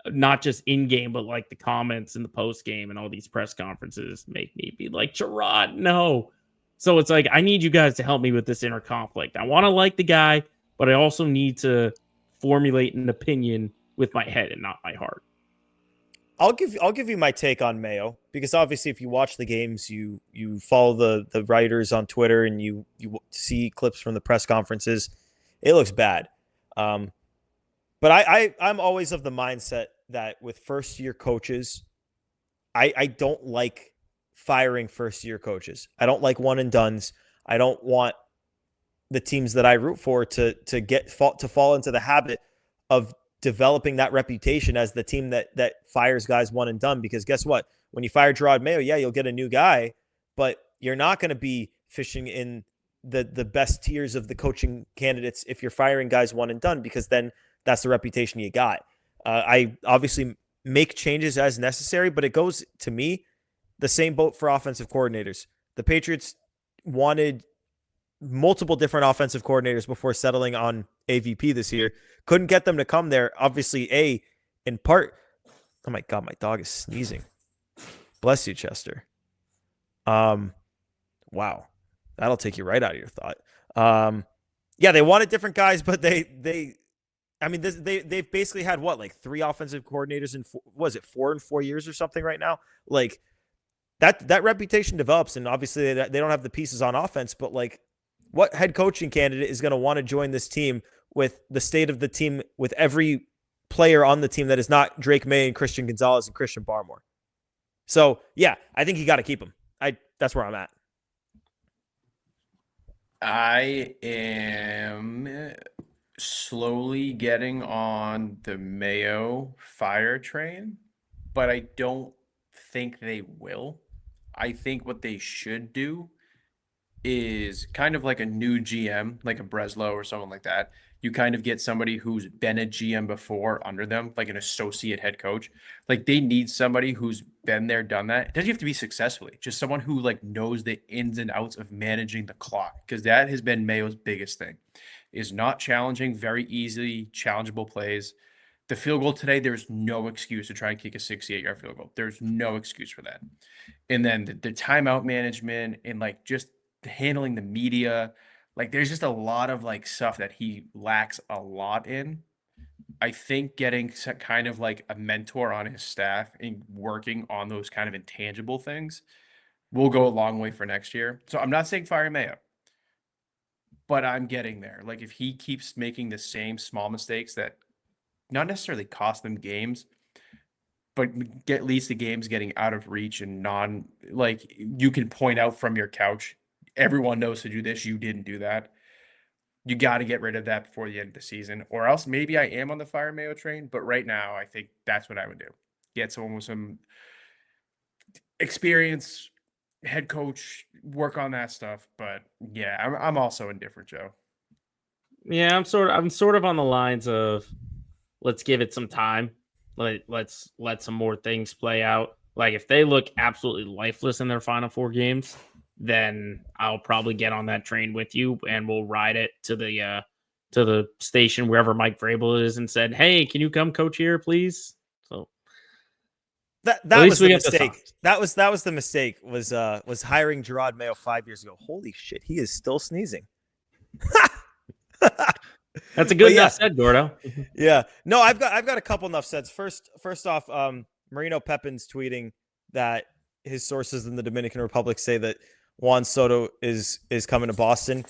not just in game, but like the comments in the post game and all these press conferences make me be like, Gerard, no. So it's like, I need you guys to help me with this inner conflict. I want to like the guy, but I also need to formulate an opinion with my head and not my heart. I'll give you my take on Mayo because obviously if you watch the games, you follow the writers on Twitter and you see clips from the press conferences. It looks bad. But I'm always of the mindset that with first year coaches, I don't like firing first year coaches. I don't like one and dones. I don't want the teams that I root for to fall into the habit of developing that reputation as the team that fires guys one and done. Because guess what? When you fire Gerard Mayo, yeah, you'll get a new guy, but you're not going to be fishing in the best tiers of the coaching candidates if you're firing guys one and done, because then that's the reputation you got. I obviously make changes as necessary, but it goes to me the same boat for offensive coordinators. The Patriots wanted multiple different offensive coordinators before settling on AVP this year. Couldn't get them to come there. Obviously, in part. Oh my God, my dog is sneezing. Bless you, Chester. Wow. That'll take you right out of your thought. Yeah, they wanted different guys, but they've basically had what, like 3 offensive coordinators in 4 in 4 years or something right now? Like that reputation develops, and obviously they don't have the pieces on offense, but like what head coaching candidate is going to want to join this team with the state of the team, with every player on the team that is not Drake May and Christian Gonzalez and Christian Barmore? So yeah, I think you got to keep him. That's where I'm at. I am slowly getting on the Mayo fire train, but I don't think they will. I think what they should do is kind of like a new GM, like a Breslow or someone like that. You kind of get somebody who's been a GM before under them, like an associate head coach. Like they need somebody who's been there, done that. It doesn't have to be successfully, just someone who like knows the ins and outs of managing the clock, because that has been Mayo's biggest thing, is not challenging very easily challengeable plays. The field goal today, there's no excuse to try and kick a 68-yard field goal. There's no excuse for that. And then the timeout management and like just handling the media, like there's just a lot of like stuff that he lacks a lot in. I think getting kind of like a mentor on his staff and working on those kind of intangible things will go a long way for next year. So I'm not saying fire Mayo, but I'm getting there. Like if he keeps making the same small mistakes that not necessarily cost them games, but at least the game's getting out of reach and like you can point out from your couch, everyone knows to do this, you didn't do that. You got to get rid of that before the end of the season, or else maybe I am on the fire Mayo train. But right now, I think that's what I would do. Get someone with some experience, head coach, work on that stuff. But yeah, I'm also indifferent, Joe. Yeah, I'm sort of on the lines of let's give it some time. Let's let some more things play out. Like if they look absolutely lifeless in their final 4 games, then I'll probably get on that train with you and we'll ride it to the station wherever Mike Vrabel is and said, "Hey, can you come coach here, please?" So that was the mistake. That was the mistake was hiring Gerard Mayo 5 years ago. Holy shit, he is still sneezing. That's a good enough said, Gordo. Yeah. No, I've got a couple enough sets. First off, Marino Pepin's tweeting that his sources in the Dominican Republic say that Juan Soto is coming to Boston.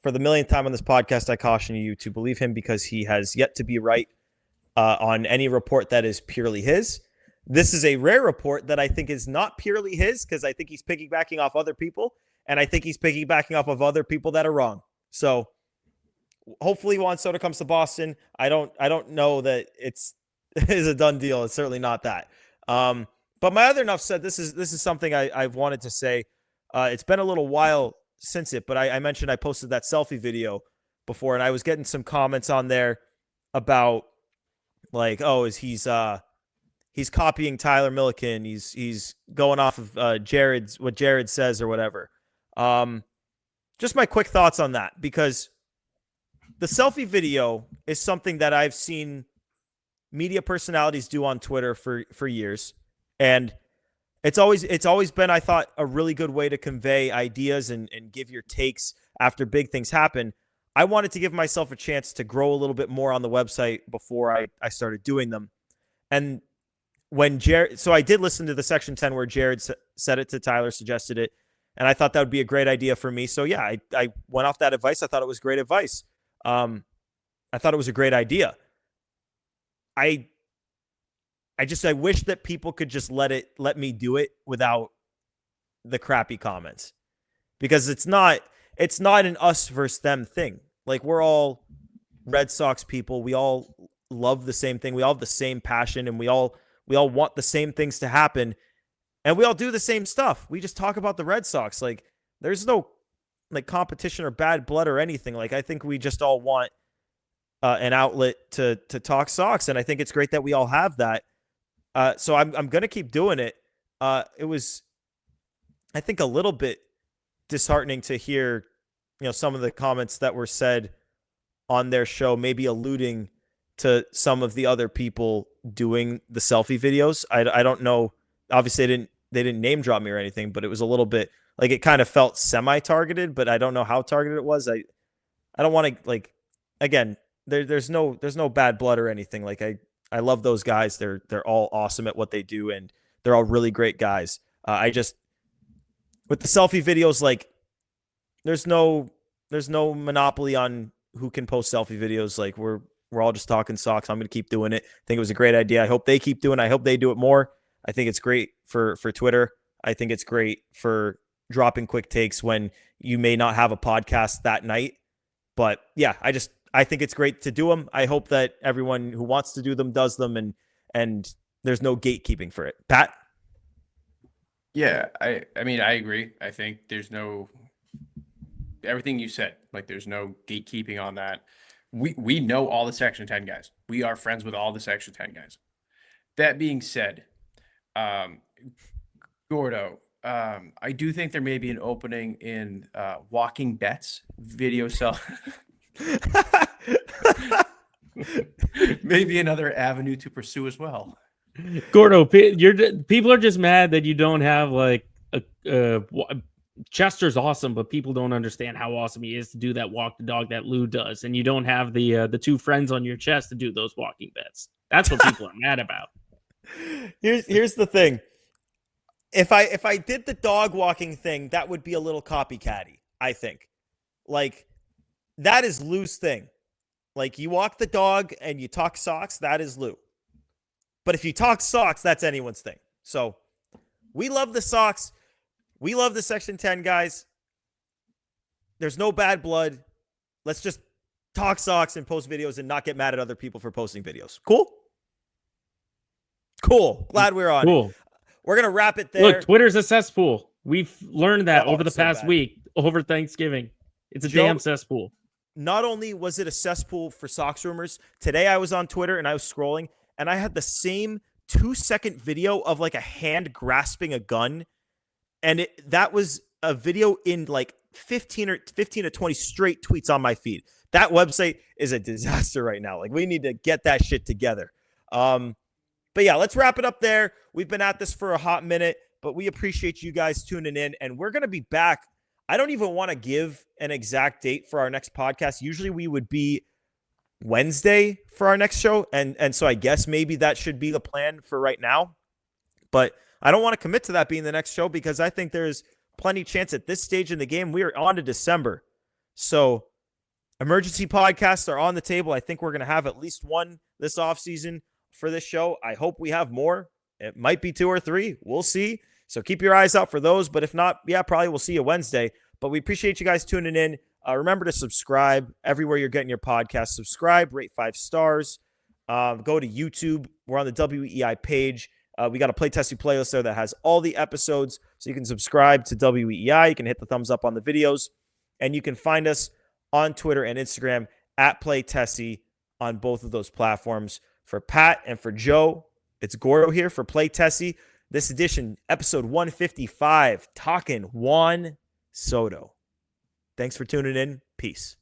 For the millionth time on this podcast, I caution you to believe him because he has yet to be right on any report that is purely his. This is a rare report that I think is not purely his because I think he's piggybacking off other people, and I think he's piggybacking off of other people that are wrong. So hopefully Juan Soto comes to Boston. I don't know that it's a done deal. It's certainly not that. But my other enough said, this is something I've wanted to say. It's been a little while since it, but I mentioned I posted that selfie video before, and I was getting some comments on there about like, oh, he's copying Tyler Milliken. He's going off of what Jared says or whatever. Just my quick thoughts on that, because the selfie video is something that I've seen media personalities do on Twitter for years. And it's always been, I thought, a really good way to convey ideas and give your takes after big things happen. I wanted to give myself a chance to grow a little bit more on the website before I started doing them. And when so I did listen to the Section 10 where Jared said it to Tyler, suggested it, and I thought that would be a great idea for me. So yeah, I went off that advice. I thought it was great advice. I thought it was a great idea. I wish that people could just let me do it without the crappy comments, because it's not an us versus them thing. Like, we're all Red Sox people. We all love the same thing. We all have the same passion, and we all want the same things to happen, and we all do the same stuff. We just talk about the Red Sox. Like, there's no like competition or bad blood or anything. Like, I think we just all want an outlet to talk Sox, and I think it's great that we all have that. So I'm going to keep doing it. It was, I think, a little bit disheartening to hear, some of the comments that were said on their show, maybe alluding to some of the other people doing the selfie videos. I don't know. Obviously, they didn't name drop me or anything, but it was a little bit like, it kind of felt semi-targeted, but I don't know how targeted it was. I don't want to, like, again, there's no bad blood or anything. Like, I love those guys. They're all awesome at what they do, and they're all really great guys. I just, with the selfie videos, like, there's no monopoly on who can post selfie videos. Like, we're all just talking Sox. I'm going to keep doing it. I think it was a great idea. I hope they keep doing it. I hope they do it more. I think it's great for Twitter. I think it's great for dropping quick takes when you may not have a podcast that night. But yeah, I think it's great to do them. I hope that everyone who wants to do them does them, and there's no gatekeeping for it. Pat? Yeah, I mean, I agree. I think there's no, everything you said, like, there's no gatekeeping on that. We know all the Section 10 guys. We are friends with all the Section 10 guys. That being said, Gordo, I do think there may be an opening in walking bets video sell. Maybe another avenue to pursue as well. Gordo, people are just mad that you don't have like Chester's awesome, but people don't understand how awesome he is to do that walk the dog that Lou does, and you don't have the two friends on your chest to do those walking bets. That's what people are mad about. Here's the thing. If I did the dog walking thing, that would be a little copycatty, I think. Like, that is Lou's thing. Like, you walk the dog and you talk Sox, that is Lou. But if you talk Sox, that's anyone's thing. So we love the Sox. We love the Section 10 guys. There's no bad blood. Let's just talk Sox and post videos and not get mad at other people for posting videos. Cool? Cool. Glad we're on. Cool. We're going to wrap it there. Look, Twitter's a cesspool. We've learned that over the so past bad. week, over Thanksgiving. It's a Joe, damn cesspool. Not only was it a cesspool for Sox rumors, today I was on Twitter and I was scrolling, and I had the same 2-second video of like a hand grasping a gun. And that was a video in like 15 to 20 straight tweets on my feed. That website is a disaster right now. Like, we need to get that shit together. But yeah, let's wrap it up there. We've been at this for a hot minute, but we appreciate you guys tuning in, and we're going to be back. I don't even want to give an exact date for our next podcast. Usually we would be Wednesday for our next show. And so I guess maybe that should be the plan for right now. But I don't want to commit to that being the next show because I think there's plenty chance at this stage in the game. We are on to December. So emergency podcasts are on the table. I think we're going to have at least one this offseason for this show. I hope we have more. It might be 2 or 3. We'll see. So keep your eyes out for those. But if not, yeah, probably we'll see you Wednesday. But we appreciate you guys tuning in. Remember to subscribe everywhere you're getting your podcast. Subscribe, rate 5 stars. Go to YouTube. We're on the WEI page. We got a Play Tessie playlist there that has all the episodes. So you can subscribe to WEI. You can hit the thumbs up on the videos. And you can find us on Twitter and Instagram at Play Tessie on both of those platforms. For Pat and for Joe, it's Gordo here for Play Tessie. This edition, episode 155, talking Juan Soto. Thanks for tuning in. Peace.